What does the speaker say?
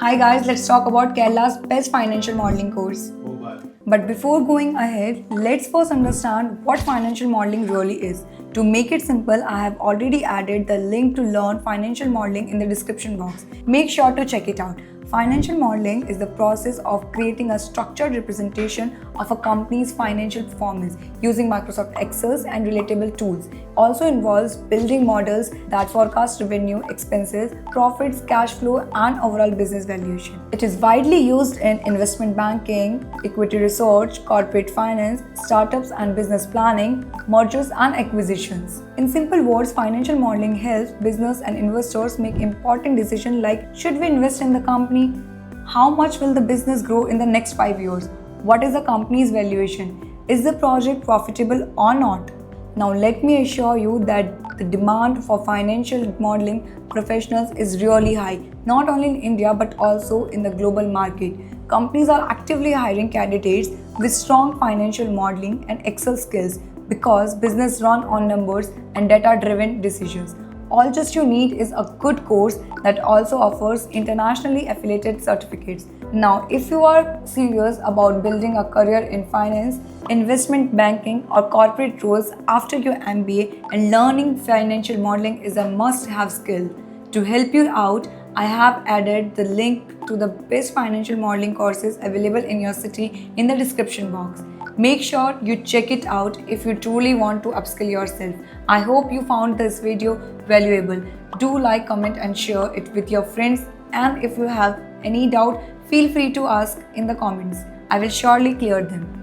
Hi guys, let's talk about Kerala's best financial modeling course. But before going ahead, let's first understand what financial modeling really is. To make it simple, I have already added the link to learn financial modeling in the description box. Make sure to check it out. Financial modeling is the process of creating a structured representation of a company's financial performance using Microsoft Excel and relatable tools. Also involves building models that forecast revenue, expenses, profits, cash flow, and overall business valuation. It is widely used in investment banking, equity research, corporate finance, startups and business planning, mergers and acquisitions. In simple words, financial modeling helps business and investors make important decisions like should we invest in the company? How much will the business grow in the next 5 years? What is the company's valuation? Is the project profitable or not? Now let me assure you that the demand for financial modeling professionals is really high, not only in India but also in the global market. Companies are actively hiring candidates with strong financial modeling and Excel skills because business run on numbers and data-driven decisions. All just you need is a good course that also offers internationally affiliated certificates. Now, if you are serious about building a career in finance, investment banking or corporate roles after your MBA, and learning financial modeling is a must-have skill. To help you out, I have added the link to the best financial modeling courses available in your city in the description box. Make sure you check it out if you truly want to upskill yourself. I hope you found this video valuable. Do like, comment and share it with your friends, and if you have any doubt, feel free to ask in the comments. I will surely clear them.